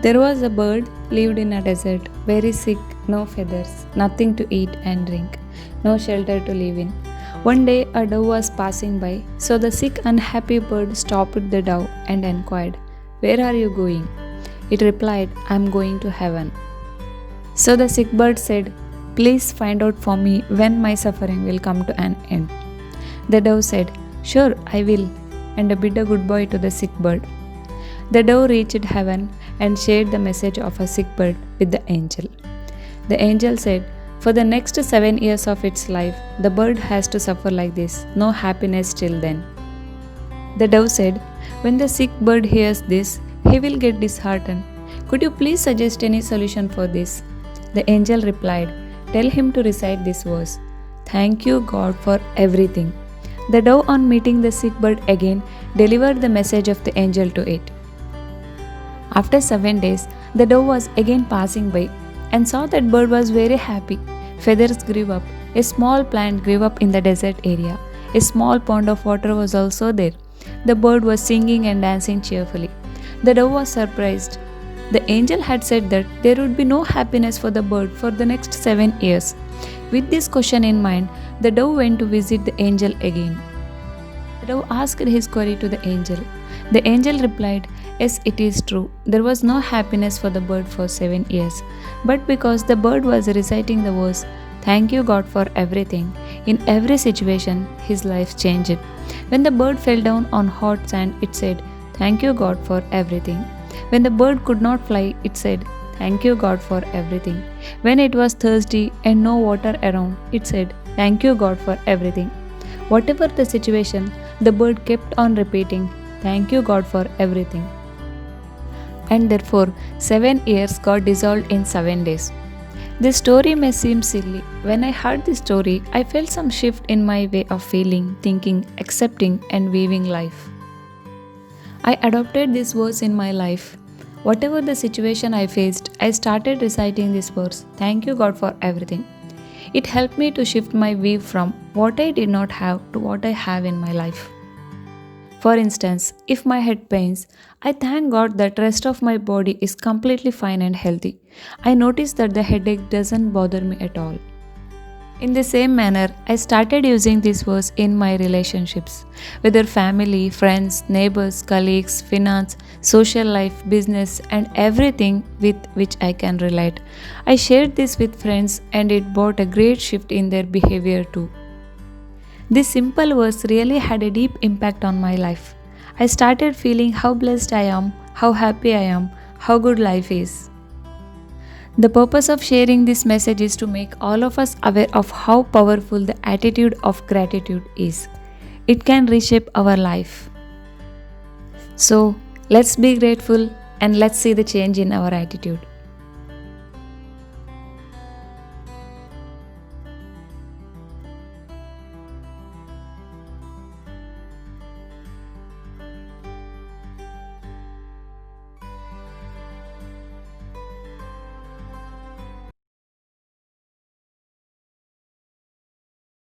There was a bird lived in a desert, very sick, no feathers, nothing to eat and drink, no shelter to live in. One day a dove was passing by, so the sick, unhappy bird stopped the dove and inquired, "Where are you going?" It replied, "I am going to heaven." So the sick bird said, "Please find out for me when my suffering will come to an end." The dove said, "Sure, I will," and bid a goodbye to the sick bird. The dove reached heaven and shared the message of a sick bird with the angel. The angel said, "For the next 7 years of its life, the bird has to suffer like this, no happiness till then." The dove said, "When the sick bird hears this, he will get disheartened. Could you please suggest any solution for this?" The angel replied, "Tell him to recite this verse: 'Thank you, God, for everything.'" The dove, on meeting the sick bird again, delivered the message of the angel to it. After 7 days, the dove was again passing by and saw that bird was very happy. Feathers grew up, a small plant grew up in the desert area. A small pond of water was also there. The bird was singing and dancing cheerfully. The dove was surprised. The angel had said that there would be no happiness for the bird for the next 7 years. With this question in mind, the dove went to visit the angel again. The dove asked his query to the angel. The angel replied, "Yes, it is true. There was no happiness for the bird for 7 years. But because the bird was reciting the verse, 'Thank you, God, for everything,' in every situation, his life changed. When the bird fell down on hot sand, it said, 'Thank you, God, for everything.' When the bird could not fly, it said, 'Thank you, God, for everything.' When it was thirsty and no water around, it said, 'Thank you, God, for everything.' Whatever the situation, the bird kept on repeating, 'Thank you, God, for everything.' And therefore, 7 years got dissolved in 7 days. This story may seem silly. When I heard this story, I felt some shift in my way of feeling, thinking, accepting, and viewing life. I adopted this verse in my life. Whatever the situation I faced, I started reciting this verse, "Thank you, God, for everything." It helped me to shift my view from what I did not have to what I have in my life. For instance, if my head pains, I thank God that rest of my body is completely fine and healthy. I notice that the headache doesn't bother me at all. In the same manner, I started using this verse in my relationships, whether family, friends, neighbors, colleagues, finance, social life, business, and everything with which I can relate. I shared this with friends and it brought a great shift in their behavior too. This simple verse really had a deep impact on my life. I started feeling how blessed I am, how happy I am, how good life is. The purpose of sharing this message is to make all of us aware of how powerful the attitude of gratitude is. It can reshape our life. So, let's be grateful and let's see the change in our attitude.